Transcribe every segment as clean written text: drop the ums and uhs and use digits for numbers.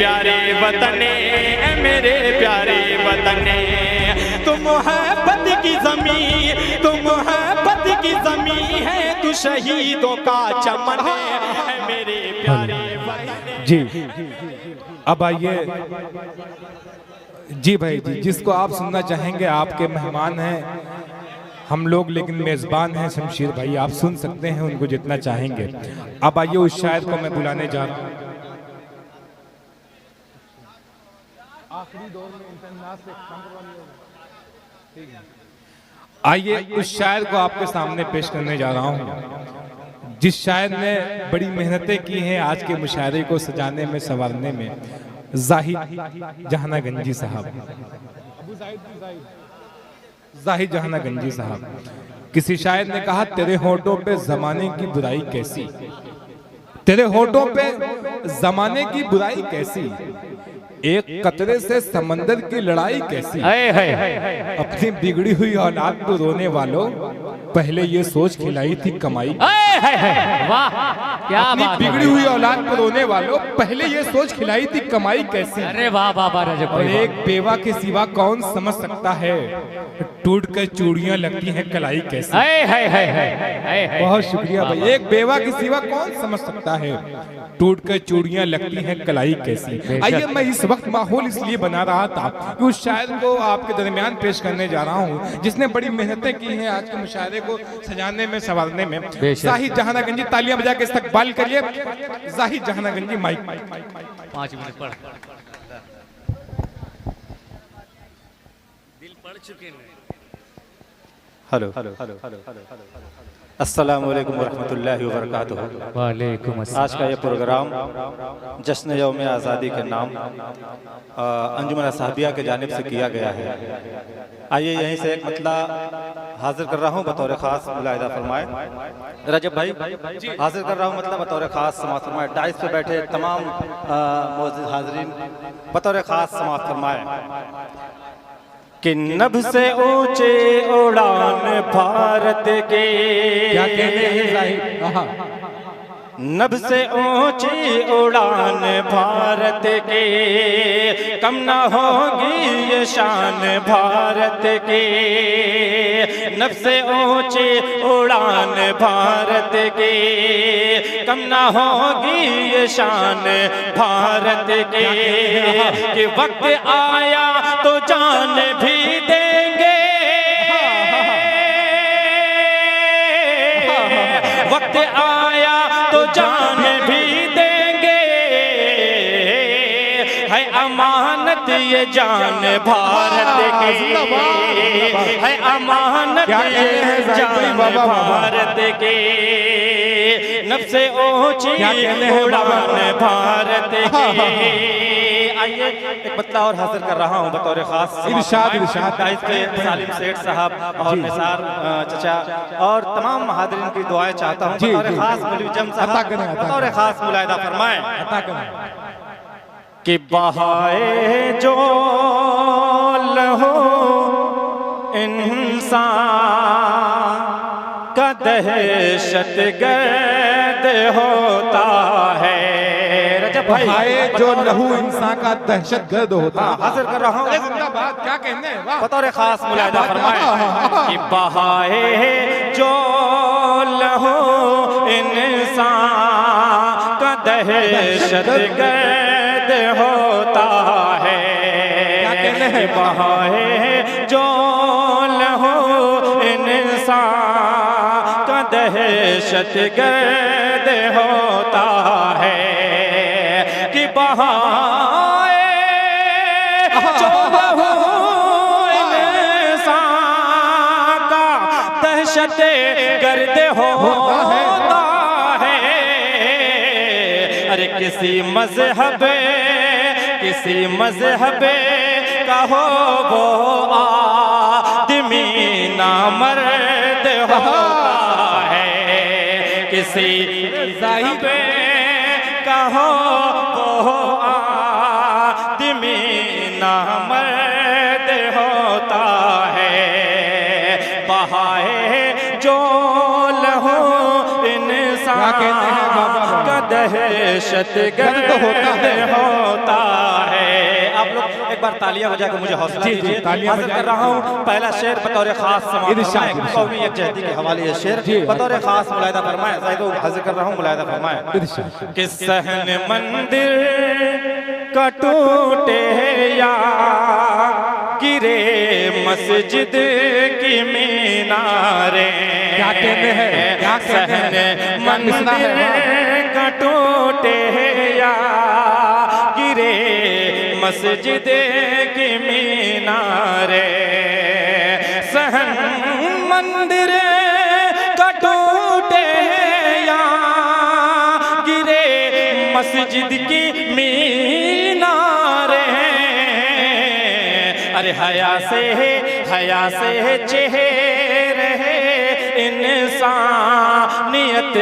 प्यारे वतने, मेरे प्यारे वतने, तुम मोहब्बत की ज़मीं, तुम मोहब्बत की ज़मीं है, तू शहीदों का चमन है मेरे प्यारे वतने। जी अब आइए जी भाई जी, जिसको आप सुनना चाहेंगे आपके मेहमान हैं हम लोग, लेकिन मेज़बान हैं शमशीर भाई, आप सुन सकते हैं उनको जितना चाहेंगे। अब आइए उस शायर को मैं बुलाने जा रहा हूँ। आखिरी दौर में इंटरनेट से आइए उस शायर को आपके सामने पेश करने जा रहा हूँ, जिस शायर ने बड़ी मेहनतें की हैं आज के मुशायरे को सजाने में, संवारने में। जाहिद जहानागंजी साहब, जाहिद जहानागंजी साहब। किसी शायर ने कहा, तेरे होठों पे जमाने की बुराई कैसी, तेरे होठों पे जमाने की बुराई कैसी, एक कतरे से समंदर की लड़ाई कैसी। अपनी बिगड़ी हुई औलाद को रोने वालों, पहले ये सोच खिलाई थी कमाई। वाह क्या अपनी बात बिगड़ी हुई औलाद को रोने वालों, पहले ये सोच खिलाई थी कमाई कैसी। अरे वाह वाह वाह रजब और भाई, एक बेवा के सिवा कौन समझ सकता है, टूट कर चूड़ियां लगती हैं कलाई कैसी। बहुत शुक्रिया भाई। एक बेवा के सिवा कौन समझ सकता है, टूट कर चूड़ियां लगती हैं कलाई कैसी। आइए मैं इस वक्त माहौल इसलिए बना रहा था कि उस शायर को आपके दरमियान पेश करने जा रहा हूँ, जिसने बड़ी मेहनतें की हैं आज के मुशायरे को सजाने में, संवारने में। जाहिद जहानागंजी, तालियां बजा के इस्तकबाल करिए जाहिद जहानागंजी। माइक 5 मिनट पढ़ दिल पढ़ चुके हैं। हेलो अस्सलामु अलैकुम वरहमतुल्लाहि वबरकातुहू। वालेकुम अस्सलाम। आज का ये प्रोग्राम जश्न यौम आज़ादी के नाम अंजुमन साहबिया के जानिब से किया गया है। आइए यहीं से एक मतला हाजिर कर रहा हूँ बतौर ख़ास, मुलाहिदा फरमाए रजब भाई। हाजिर कर रहा हूँ मतलब बतौर ख़ास समाअत फरमाए। डाइस पे बैठे तमाम मौजूद हाजरीन बतौर ख़ास समाअत फरमाए कि नभ से ऊंचे उड़ान भारत के। क्या कहते हैं जाहिद? नभ से ऊंची उड़ान भारत के, कम ना होगी ये शान भारत के। नभ से ऊंची उड़ान भारत के, कम ना होगी ये शान भारत के। कि वक्त आया तो जान भी देंगे, वक्त आया तो जान भी देंगे, है अमानत ये जान भारत की, है अमानत ये जान भारत की। नभ से ऊंची उड़ान भारत की। आइए एक बतला और हासिल कर रहा हूँ बतौर खास। इरशाद सालिम सेठ साहब और निसार चचा और तमाम हाज़रीन की दुआएं चाहता हूँ बतौर खास। मुलजम साहब बतौर खास मुलाहिदा फरमाएं कि बहाए जो लहो इंसान का दहशत गर्द होता है। रजब भाई जो लहू इंसान का दहशत गर्द होता है। हाजिर कर रहा हूँ क्या कहने हैं बतौर खास मुलाहिदा फरमाए कि बहाए जो लहू इंसान का दहशत गर्द होता है। क्या कहने हैं? बहाए जो लहू इंसान का दहशत गर्द होता है। कि बहाए जो लहू इंसान का दहशत गर्द होता है। अरे किसी मजहब का हो वो आदमी नामर्द होता है। किसी मजहब का हो वो आदमी नामर्द होता है। बहाए जो लहू इंसान का दहशत गर्द होता लोग एक बार तालियां बजा के मुझे हौसला जी, जी, दीजिए। तालियां हाजिर बजाएं। कर रहा हूँ पहला शेर बतौर खास समाप्त इरशाद, फरमाएं। इरशाद। कौमी यकजहती के हवाले ये शेर जी। बतौर खास मुलाहिदा फरमाएं। ज़ाहिदो हाजिर कर रहा हूँ, मुलाहिदा फरमाएं। इरशाद। कि सहन मंदिर का टूटे या गिरे मस्जिद की मीनारे, क्या कहते हैं, क्या कहते हैं, सहन क्या मिसरा है, मंदिर का टूटे या गिरे मस्जिद की मीनारे, सहन मंदिर का टूटे या गिरे मस्जिद की मीनारे, अरे हया से चेहरे इंसानियत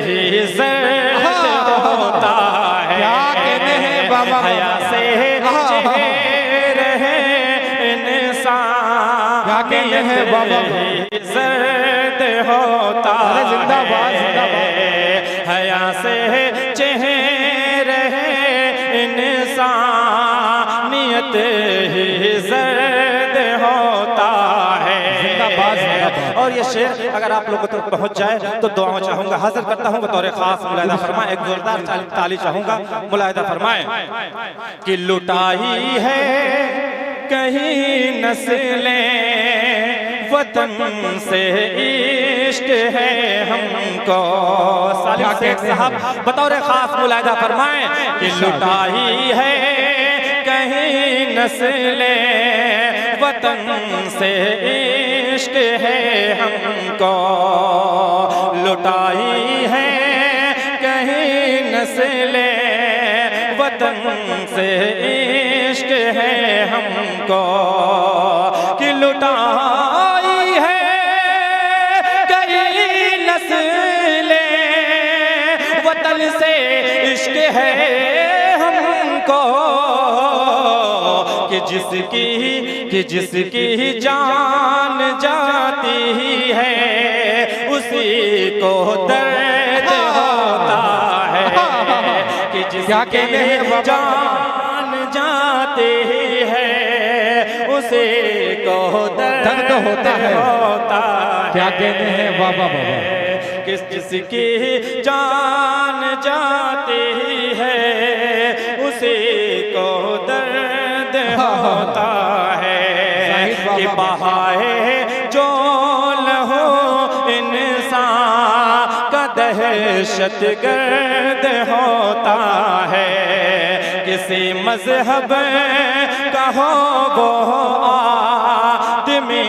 ही ज़र्द होता है। क्या कहते हैं बाबा, हया से चेहरे इंसान क्या कहते हैं बाबा, ज़र्द होता अरे जिंदाबाद, जिंदाबाद। हया से चेहरे इंसानियत ही ज़र्द होता है। जिंदाबाद, जिंदाबाद। और ये शेर अगर आप लोगों तक पहुंच जाए तो दुआ चाहूंगा। हाजिर करता हूं बतौर खास मुलाहिदा फरमाएं। एक जोरदार ताली चाहूंगा, मुलाहिदा फरमाएं। कि लुटाई है कहीं नस्लें वतन से इश्क है हमको। सालिम शेख साहब बतौर खास मुलाहिदा फरमाएं। कि लुटाई है कहीं नस्लें वतन से इश्क है हमको, लुटाई है कहीं नस्लें वतन से इश्क है हमको। कि लुटाई है कहीं नस्लें वतन से इश्क है हमको। कि जिसकी जान जाती है उसी को दर्द होता है। कि जिसकी जान जाती है उसी को दर्द होता है। क्या कहते हैं बाबा, बाबा। जिसकी जान जाती है उसी को दर्द होता है। कि बहाए जो लहो इंसान का दहशत गर्द होता है। किसी मजहब का हो वो आदमी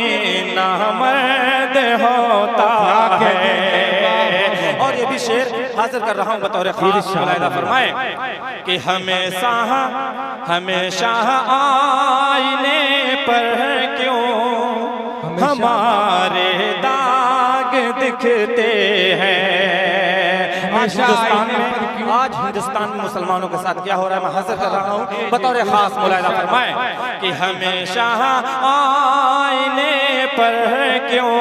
नामर्द होता है। और ये भी शेर हाजिर कर रहा हूँ बतौर खास मुलाहिदा फरमाएं। कि हमेशा आईने पर क्यों हमारे दाग दिखते हैं। आज हिंदुस्तान में मुसलमानों के साथ क्या हो रहा है मैं हाजिर कर रहा हूँ बतौर खास मुलाहिदा फरमाएं। कि हमेशा आईने पर क्यों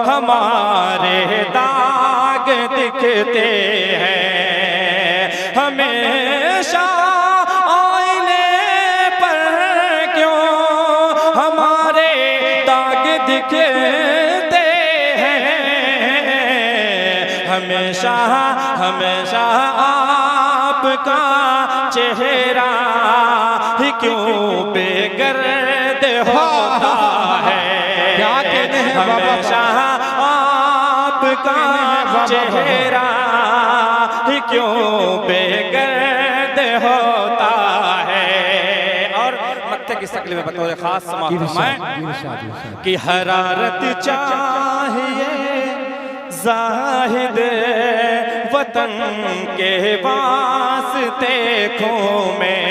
हमारे दाग दिखते हैं। हमेशा आईने पर क्यों हमारे दाग दिखते हैं। हमेशा आपका चेहरा ही क्यों बेगर्द होता है। क्या कहते हैं बाबा, हमेशा आपका चेहरा ही क्यों बेगर्द होता है। और मत्थे की शक्ल में बतौर खास समाप्त फरमाएं। कि हरारत चाहिए जाहिद वतन के वास्ते खूं में,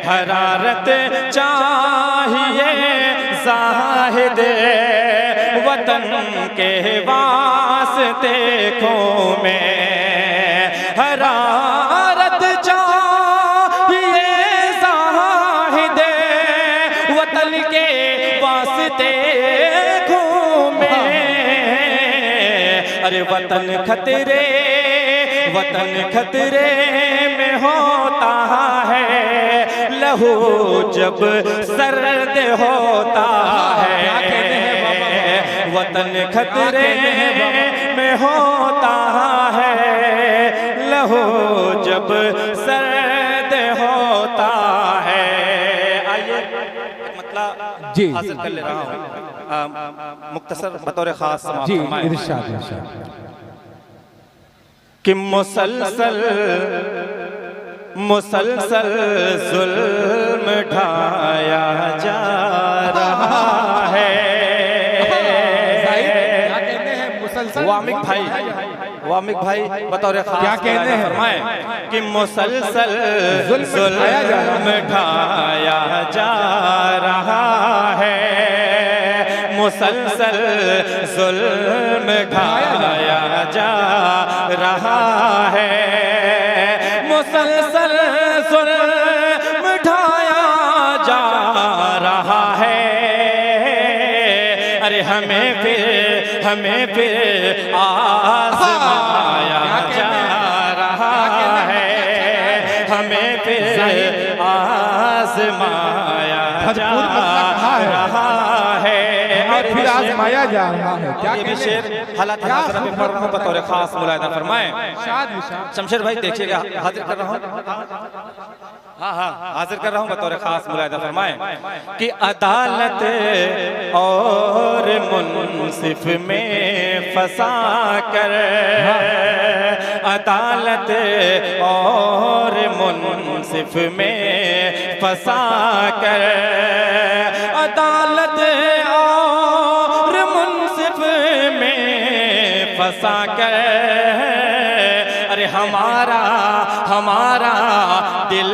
हरारत चाहिए जाहिद वतन के वास्ते खूं में। हरारत चाहिए जाहिद वतन के वास्ते खूं में। अरे वतन खतरे में होता है लहू जब सर्द होता है, वतन खतरे में होता है। लहू जब सर्द होता है। आइए मतलब जी हासिल कर ले रहा हूँ मुख्तसर बतौर खास समाप्त जी, फरमाएं इरशाद इरशाद। कि मुसलसल मुसलसल जुल्म ढाया जा रहा है। क्या कहते हैं मुसलसल? वामिक भाई बतौर खास क्या कहते हैं? फरमाएं कि मुसलसल जुल्म जुल्म ढाया जा रहा है। मुसलसल जुल्म ढाया जा रहा है। मुसलसल जुल्म ढाया जा रहा है। अरे हमें फिर आज़माया जा रहा है। हमें फिर आज़माया जा रहा है। और फिर आजमाया जा रहा है। क्या ये भी कहते शेर हैं? हालात हाज़िर में पढ़ रहा हूँ बतौर खास मुलाहिज़ा फरमाएं। इरशाद इरशाद। शमशेर भाई देखिएगा, हाजिर कर रहा हूँ। हाँ हाजिर कर रहा हूँ बतौर खास मुलाहिज़ा फरमाएं कि अदालत और मुंसिफ में फंसा कर, अदालत और मुंसिफ में फंसा कर, अदालत और मुंसिफ में फंसा कर, अरे हमारा दिल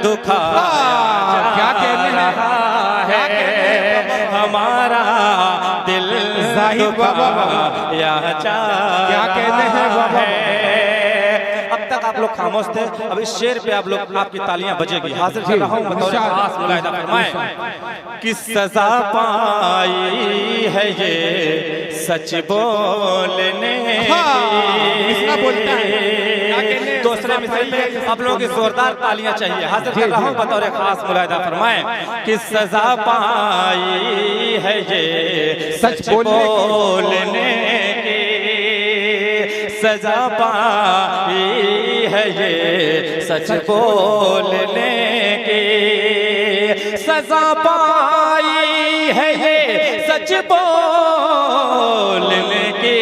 दुखाया क्या कहने है। हमारा दिल दुखाया जा क्या कहते हैं बाबा? अब तक आप लोग खामोश थे, अब इस शेर पे आप लोग आपकी तालियां बजेगी। हाजिर कर रहा हूँ बतौर खास मुलाहिज़ा फरमाएं कि सजा पाई है ये सच बोलने किसना बोलता है? दूसरे मिसल पे आप लोगों की जोरदार तालियां चाहिए। हाजिर कर रहा हूँ बतौर खास मुलाहिज़ा फरमाएं कि सजा पाई है ये सच बोलने की, सजा पाई है ये सच बोलने की, सजा पाई है ये सच बोलने की,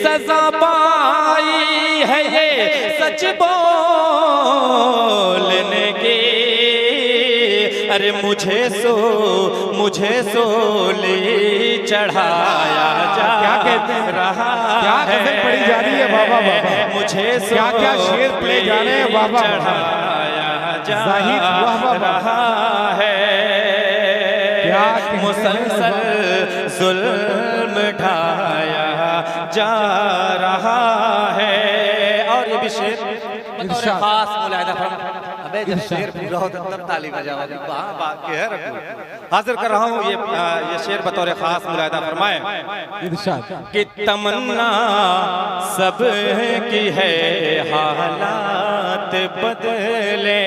सजा पाई है ये सच बोलने की। अरे मुझे सोली चढ़ाया जा क्या कहते हैं? रहा क्या गजल पढ़ी जा रही है बाबा? मुझे क्या क्या शेर पढ़े जा रहे हैं बाबा? चढ़ाया जा जाहिद वाह वाह। रहा है। क्या मुसलसल जुल्म ढाया जा रहा है। और ये भी शेर बतौर खास मुलाहिज़ा फरमाएं। अबे जब शेर पूरा हो तब ताली बजाओ, वहाँ बात के है रखो। हाजिर कर रहा हूँ ये शेर बतौर खास मुलाहिज़ा फरमाएं इरशाद। कि तमन्ना सब की है हालात बदले,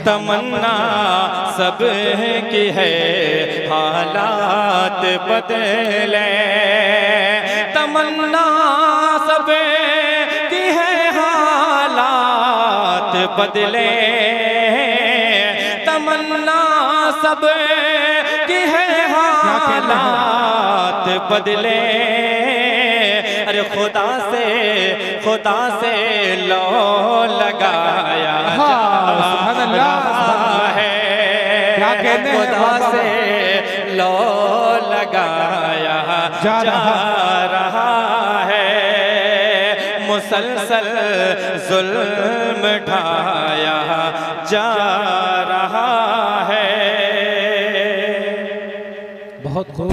तमन्ना सब की है हालात बदले, तमन्ना सब की है हालात बदले, तमन्ना सब की है हालात बदले। अरे खुदा से लो लगाया जा रहा है। क्या कहते हैं? खुदा से लो लगाया जा रहा है। मुसलसल जुल्म ढाया जा रहा है। बहुत खूब।